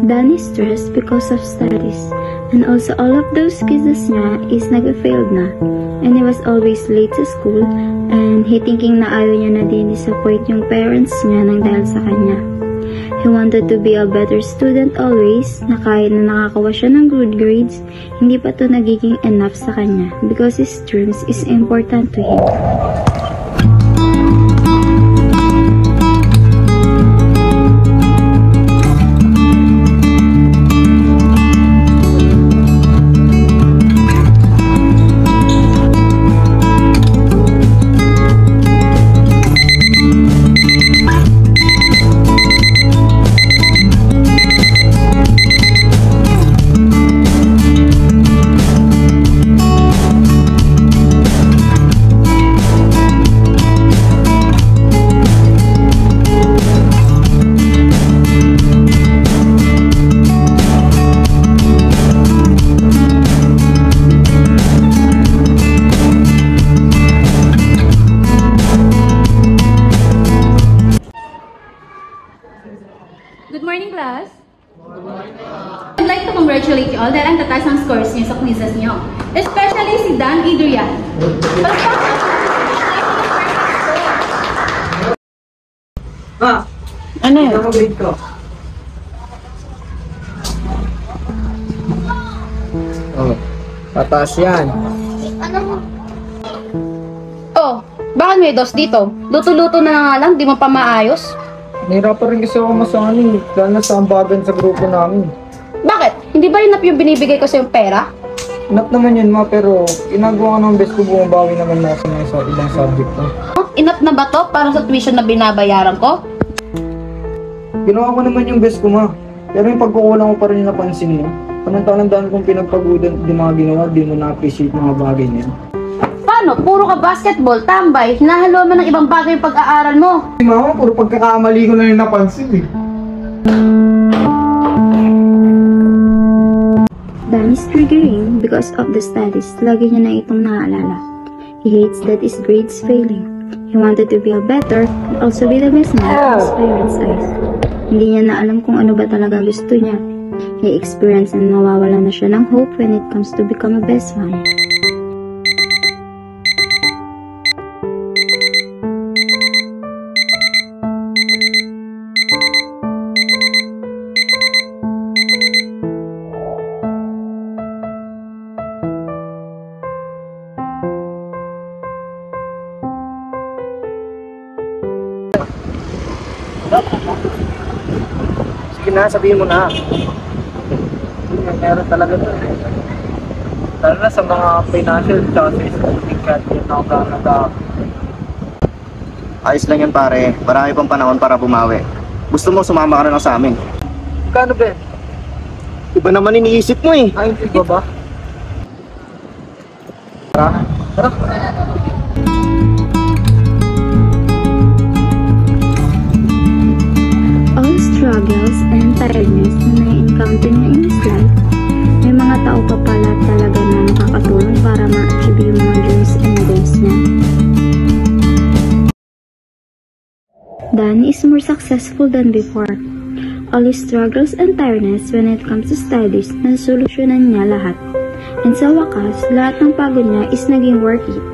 Dan is stressed because of studies, and also all of those quizzes niya is nag-failed na, and he was always late to school, and he thinking na ayaw niya na din-disappoint yung parents niya nang dahil sa kanya. He wanted to be a better student always, na kahit na nakakawa siya ng good grades, hindi pa to nagiging enough sa kanya because his dreams is important to him. Good morning, class. I'd like to congratulate you all dahil ang tataas ng scores niyo sa quizzes niyo. Especially si Dan Adrian. Ano yun? Tataas yan. Oh, bakit may dos dito? Luto-luto na nga lang, di mo pa maayos? Nahirapan rin kasi ako masanganin, dahil nasa ambagan sa grupo namin. Bakit? Hindi ba yun yung binibigay ko sa yung pera? Enough naman yun, ma, pero ginagawa ko ng best ko, bumabawi naman na ako sa ibang subject ko. Enough na ba to para sa tuition na binabayaran ko? Ginawa ko naman yung best ko, ma. Pero yung pagkukulang ko pa rin yung napansin mo. Panantalang-daan kong pinagpagudan yung mga ginawa, di mo na-appreciate mga bagay niya. Paano? Puro ka basketball, tambay, hinahalo mo ng ibang bagay yung pag-aaral mo. Mama, puro pagkakamali ko na yung napansin eh. Dan is triggering because of the studies. Lagi niya na itong naaalala. He hates that his grades failing. He wanted to be a better and also be the best man in his parents' eyes. Hindi niya na alam kung ano ba talaga gusto niya. He experienced and nawawala na siya ng hope when it comes to become a best man. Sige na, sabihin mo na. Meron talaga to. Lalo na sa mga financial tsaka sa schooling kahit yun ako gano'n. Ayos lang yan pare, marami pang panahon para bumawi. Gusto mo sumama ka na lang sa amin. Kano ba? Iba naman iniisip mo eh. Ay, iba ba? Tara. Tara. All struggles and tiredness na na-encounter niya in his life, may mga tao pa pala talaga na nakakatulong para ma-achieve yung mga dreams and goals niya. Dan is more successful than before. All his struggles and tiredness when it comes to studies, nasolusyonan niya lahat. And sa wakas, lahat ng pagod niya is naging worth it.